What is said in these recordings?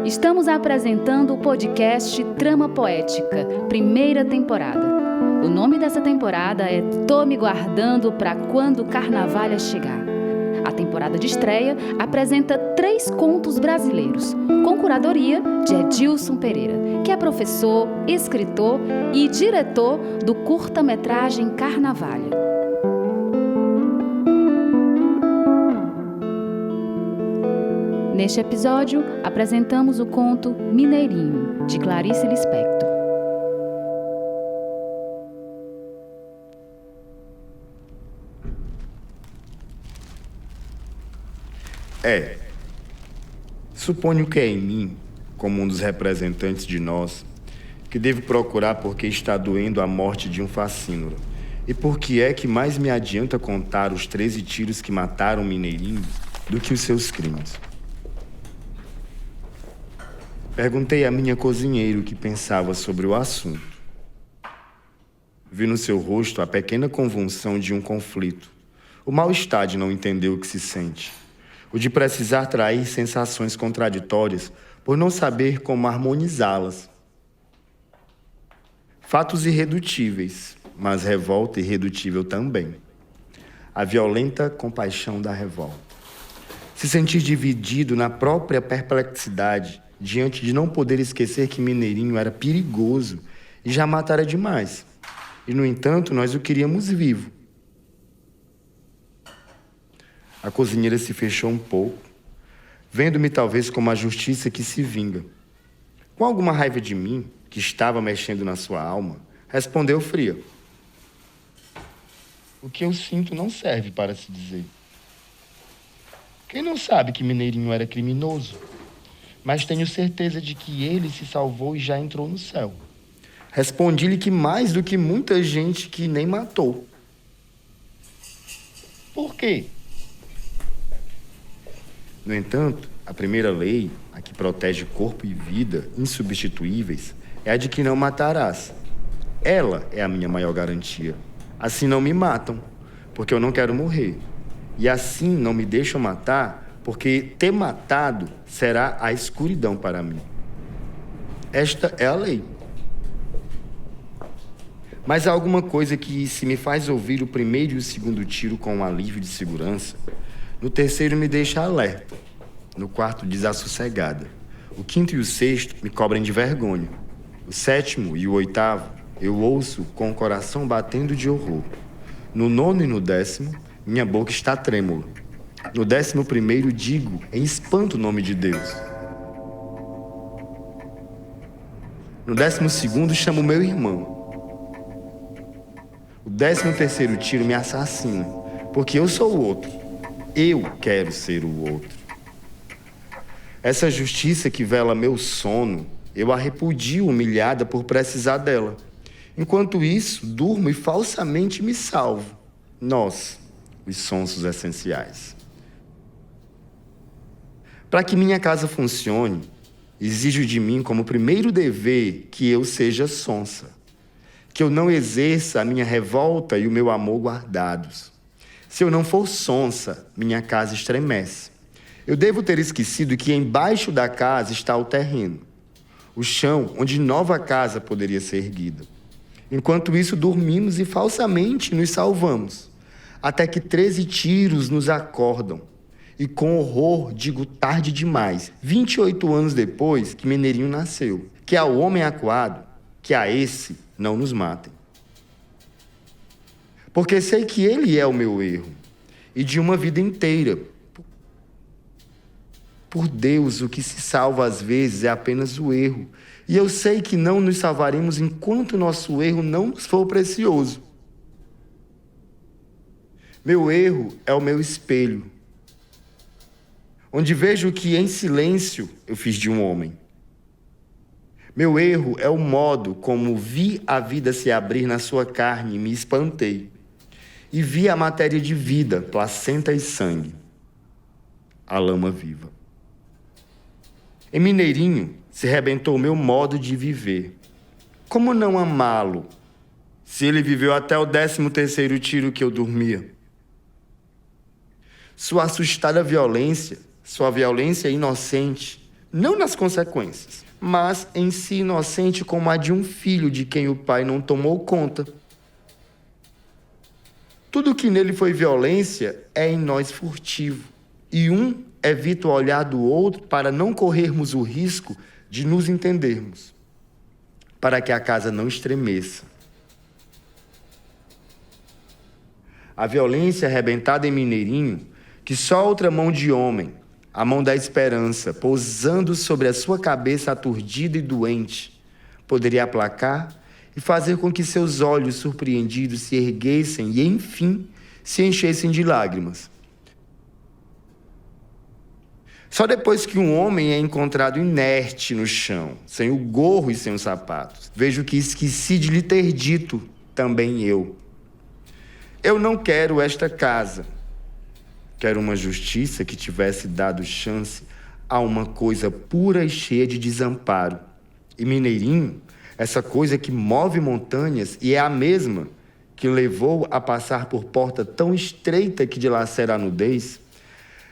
Estamos apresentando o podcast Trama Poética, primeira temporada. O nome dessa temporada é Tô Me Guardando Pra Quando o Carnavalha Chegar. A temporada de estreia apresenta 3 contos brasileiros, com curadoria de Edilson Pereira, que é professor, escritor e diretor do curta-metragem Carnavalha. Neste episódio, apresentamos o conto Mineirinho, de Clarice Lispector. Suponho que é em mim, como um dos representantes de nós, que devo procurar porque está doendo a morte de um facínora. E porque é que mais me adianta contar os 13 tiros que mataram o Mineirinho do que os seus crimes. Perguntei à minha cozinheira o que pensava sobre o assunto. Vi no seu rosto a pequena convulsão de um conflito, o mal-estar de não entender o que se sente, o de precisar trair sensações contraditórias por não saber como harmonizá-las. Fatos irredutíveis, mas revolta irredutível também. A violenta compaixão da revolta. Se sentir dividido na própria perplexidade diante de não poder esquecer que Mineirinho era perigoso e já matara demais. E, no entanto, nós o queríamos vivo. A cozinheira se fechou um pouco, vendo-me talvez como a justiça que se vinga. Com alguma raiva de mim, que estava mexendo na sua alma, respondeu fria. O que eu sinto não serve para se dizer. Quem não sabe que Mineirinho era criminoso? Mas tenho certeza de que ele se salvou e já entrou no céu. Respondi-lhe que mais do que muita gente que nem matou. Por quê? No entanto, a primeira lei, a que protege corpo e vida insubstituíveis, é a de que não matarás. Ela é a minha maior garantia. Assim não me matam, porque eu não quero morrer. E assim não me deixam matar, porque ter matado será a escuridão para mim. Esta é a lei. Mas há alguma coisa que, se me faz ouvir o primeiro e o segundo tiro com um alívio de segurança, no terceiro me deixa alerta, no quarto desassossegada. O quinto e o sexto me cobrem de vergonha. O sétimo e o oitavo eu ouço com o coração batendo de horror. No nono e no 10º, minha boca está trêmula. No 11º digo em espanto o nome de Deus. No 12º chamo meu irmão. O 13º tiro me assassina, porque eu sou o outro. Eu quero ser o outro. Essa justiça que vela meu sono, eu a repudio humilhada por precisar dela. Enquanto isso, durmo e falsamente me salvo. Nós, os sonsos essenciais. Para que minha casa funcione, exijo de mim como primeiro dever que eu seja sonsa, que eu não exerça a minha revolta e o meu amor guardados. Se eu não for sonsa, minha casa estremece. Eu devo ter esquecido que embaixo da casa está o terreno, o chão onde nova casa poderia ser erguida. Enquanto isso, dormimos e falsamente nos salvamos, até que 13 tiros nos acordam. E com horror digo tarde demais, 28 anos depois que Mineirinho nasceu, que ao homem acuado, que a esse não nos matem. Porque sei que ele é o meu erro, e de uma vida inteira. Por Deus, o que se salva às vezes é apenas o erro, e eu sei que não nos salvaremos enquanto nosso erro não nos for precioso. Meu erro é o meu espelho, onde vejo que em silêncio eu fiz de um homem. Meu erro é o modo como vi a vida se abrir na sua carne e me espantei. E vi a matéria de vida, placenta e sangue, a lama viva. Em Mineirinho se rebentou meu modo de viver. Como não amá-lo, se ele viveu até o 13º tiro que eu dormia? Sua assustada violência, sua violência inocente, não nas consequências, mas em si inocente como a de um filho de quem o pai não tomou conta. Tudo que nele foi violência é em nós furtivo, e um evita o olhar do outro para não corrermos o risco de nos entendermos, para que a casa não estremeça. A violência arrebentada em Mineirinho, que só outra mão de homem, a mão da esperança, pousando sobre a sua cabeça aturdida e doente, poderia aplacar e fazer com que seus olhos surpreendidos se erguessem e, enfim, se enchessem de lágrimas. Só depois que um homem é encontrado inerte no chão, sem o gorro e sem os sapatos, vejo que esqueci de lhe ter dito, também eu. Eu não quero esta casa. Quero uma justiça que tivesse dado chance a uma coisa pura e cheia de desamparo. E Mineirinho, essa coisa que move montanhas e é a mesma que levou a passar por porta tão estreita que dilacera a nudez,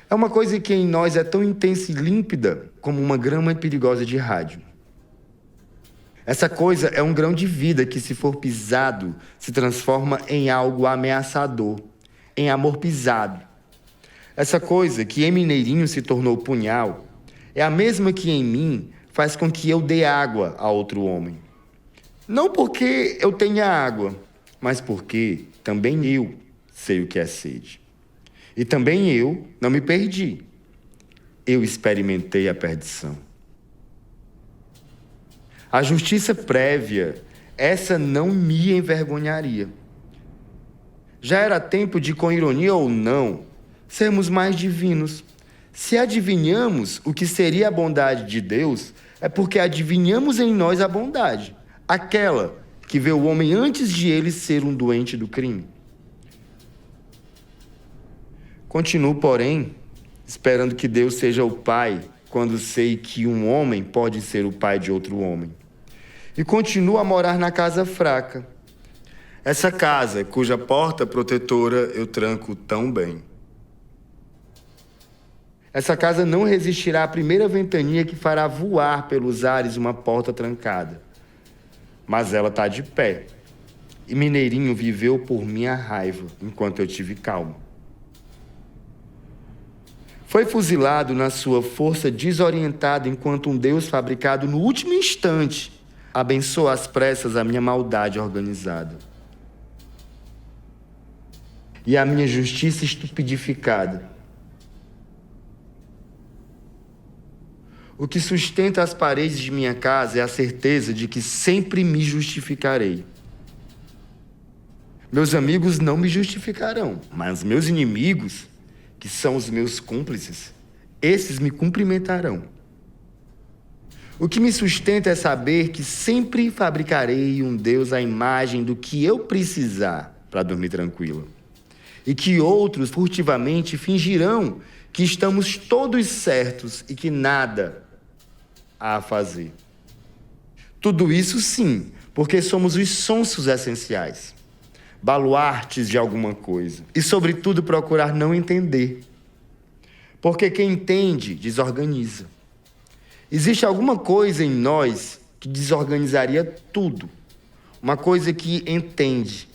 é uma coisa que em nós é tão intensa e límpida como uma grama perigosa de rádio. Essa coisa é um grão de vida que, se for pisado, se transforma em algo ameaçador, em amor pisado. Essa coisa que em Mineirinho se tornou punhal é a mesma que em mim faz com que eu dê água a outro homem. Não porque eu tenha água, mas porque também eu sei o que é sede. E também eu não me perdi. Eu experimentei a perdição. A justiça prévia, essa não me envergonharia. Já era tempo de, com ironia ou não, sermos mais divinos. Se adivinhamos o que seria a bondade de Deus, é porque adivinhamos em nós a bondade, aquela que vê o homem antes de ele ser um doente do crime. Continuo, porém, esperando que Deus seja o Pai, quando sei que um homem pode ser o pai de outro homem. E continuo a morar na casa fraca. Essa casa cuja porta protetora eu tranco tão bem. Essa casa não resistirá à primeira ventania que fará voar pelos ares uma porta trancada. Mas ela está de pé. E Mineirinho viveu por minha raiva, enquanto eu tive calma. Foi fuzilado na sua força desorientada enquanto um Deus fabricado no último instante abençoa às pressas a minha maldade organizada. E a minha justiça estupidificada. O que sustenta as paredes de minha casa é a certeza de que sempre me justificarei. Meus amigos não me justificarão, mas meus inimigos, que são os meus cúmplices, esses me cumprimentarão. O que me sustenta é saber que sempre fabricarei um Deus à imagem do que eu precisar para dormir tranquilo. E que outros furtivamente fingirão que estamos todos certos e que nada há a fazer. Tudo isso sim, porque somos os sonsos essenciais. Baluartes de alguma coisa. E, sobretudo, procurar não entender. Porque quem entende, desorganiza. Existe alguma coisa em nós que desorganizaria tudo. Uma coisa que entende.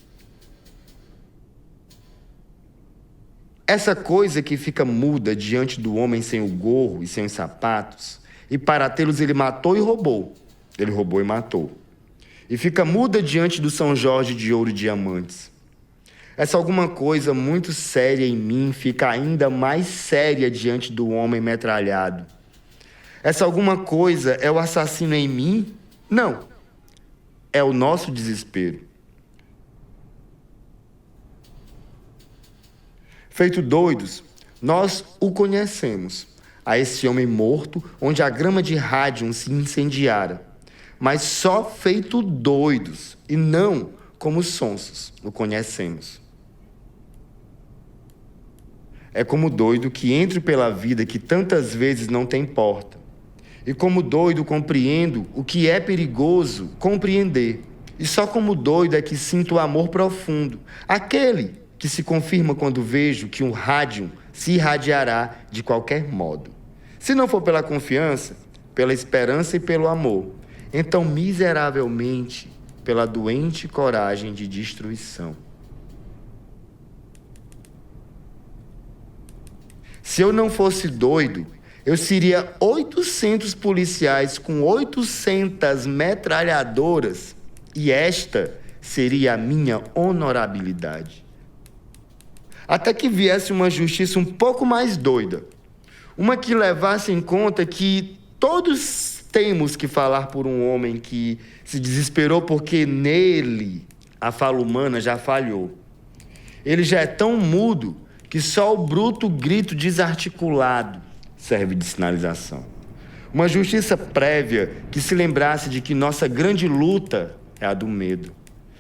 Essa coisa que fica muda diante do homem sem o gorro e sem os sapatos, e para tê-los ele matou e roubou. Ele roubou e matou. E fica muda diante do São Jorge de ouro e diamantes. Essa alguma coisa muito séria em mim fica ainda mais séria diante do homem metralhado. Essa alguma coisa é o assassino em mim? Não. É o nosso desespero. Feito doidos, nós o conhecemos, a esse homem morto, onde a grama de rádio se incendiara. Mas só feito doidos, e não como sonsos, o conhecemos. É como doido que entro pela vida que tantas vezes não tem porta. E como doido compreendo o que é perigoso compreender. E só como doido é que sinto o amor profundo, aquele que se confirma quando vejo que um rádio se irradiará de qualquer modo. Se não for pela confiança, pela esperança e pelo amor, então miseravelmente pela doente coragem de destruição. Se eu não fosse doido, eu seria 800 policiais com 800 metralhadoras e esta seria a minha honorabilidade. Até que viesse uma justiça um pouco mais doida, uma que levasse em conta que todos temos que falar por um homem que se desesperou porque nele a fala humana já falhou. Ele já é tão mudo que só o bruto grito desarticulado serve de sinalização. Uma justiça prévia que se lembrasse de que nossa grande luta é a do medo.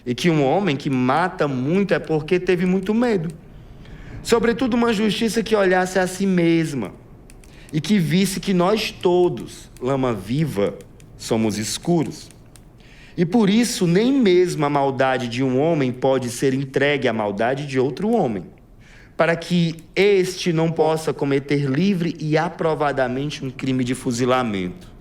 E que um homem que mata muito é porque teve muito medo. Sobretudo uma justiça que olhasse a si mesma e que visse que nós todos, lama viva, somos escuros. E por isso, nem mesmo a maldade de um homem pode ser entregue à maldade de outro homem, para que este não possa cometer livre e aprovadamente um crime de fuzilamento.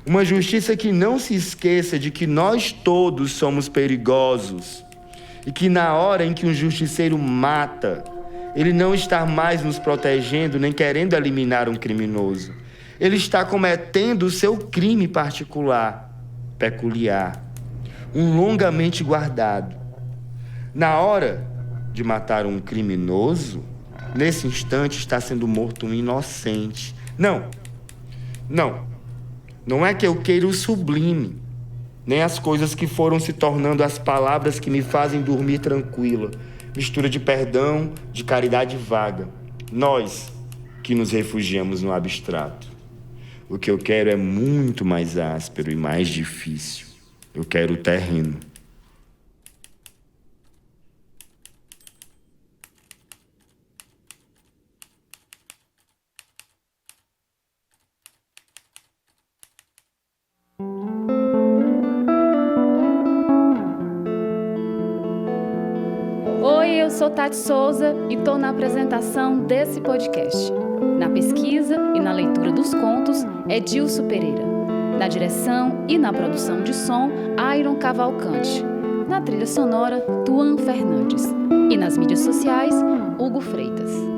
Uma justiça que não se esqueça de que nós todos somos perigosos e que na hora em que um justiceiro mata, ele não está mais nos protegendo nem querendo eliminar um criminoso. Ele está cometendo o seu crime particular, peculiar, um longamente guardado. Na hora de matar um criminoso, nesse instante está sendo morto um inocente. Não é que eu queira o sublime, nem as coisas que foram se tornando as palavras que me fazem dormir tranquila. Mistura de perdão, de caridade vaga. Nós que nos refugiamos no abstrato. O que eu quero é muito mais áspero e mais difícil. Eu quero o terreno. Oi, eu sou Tati Souza e estou na apresentação desse podcast. Na pesquisa e na leitura dos contos, Edilson Pereira. Na direção e na produção de som, Iron Cavalcante. Na trilha sonora, Tuan Fernandes. E nas mídias sociais, Hugo Freitas.